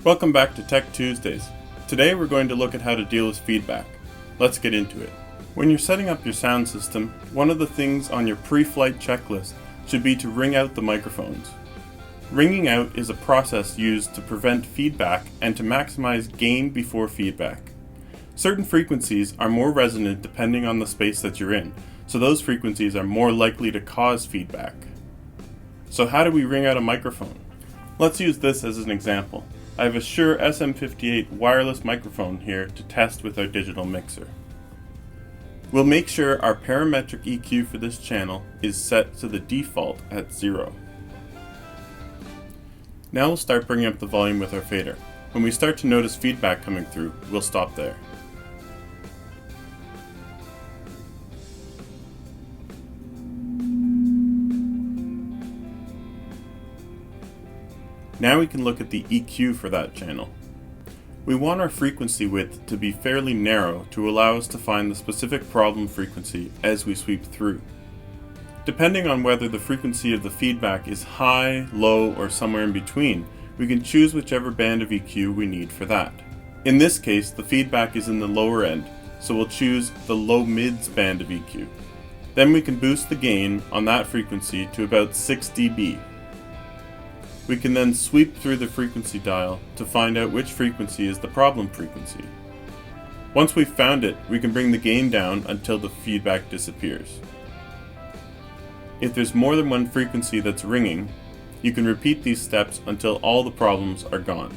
Welcome back to Tech Tuesdays. Today we're going to look at how to deal with feedback. Let's get into it. When you're setting up your sound system, one of the things on your pre-flight checklist should be to ring out the microphones. Ringing out is a process used to prevent feedback and to maximize gain before feedback. Certain frequencies are more resonant depending on the space that you're in, so those frequencies are more likely to cause feedback. So how do we ring out a microphone? Let's use this as an example. I have a Shure SM58 wireless microphone here to test with our digital mixer. We'll make sure our parametric EQ for this channel is set to the default at 0. Now we'll start bringing up the volume with our fader. When we start to notice feedback coming through, we'll stop there. Now we can look at the EQ for that channel. We want our frequency width to be fairly narrow to allow us to find the specific problem frequency as we sweep through. Depending on whether the frequency of the feedback is high, low, or somewhere in between, we can choose whichever band of EQ we need for that. In this case, the feedback is in the lower end, so we'll choose the low mids band of EQ. Then we can boost the gain on that frequency to about 6 dB. We can then sweep through the frequency dial to find out which frequency is the problem frequency. Once we've found it, we can bring the gain down until the feedback disappears. If there's more than one frequency that's ringing, you can repeat these steps until all the problems are gone.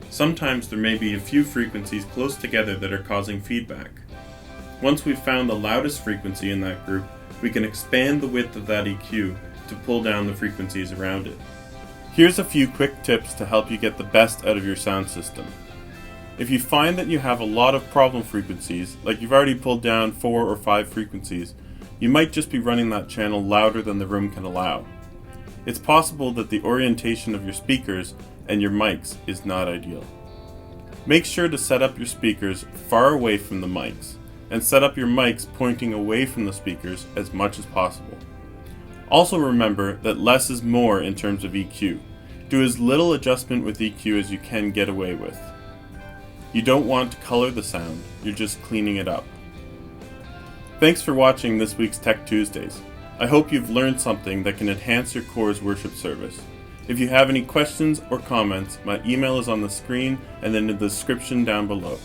Sometimes there may be a few frequencies close together that are causing feedback. Once we've found the loudest frequency in that group, we can expand the width of that EQ to pull down the frequencies around it. Here's a few quick tips to help you get the best out of your sound system. If you find that you have a lot of problem frequencies, like you've already pulled down 4 or 5 frequencies, you might just be running that channel louder than the room can allow. It's possible that the orientation of your speakers and your mics is not ideal. Make sure to set up your speakers far away from the mics, and set up your mics pointing away from the speakers as much as possible. Also remember that less is more in terms of EQ. Do as little adjustment with EQ as you can get away with. You don't want to color the sound, you're just cleaning it up. Thanks for watching this week's Tech Tuesdays. I hope you've learned something that can enhance your core's worship service. If you have any questions or comments, my email is on the screen and in the description down below.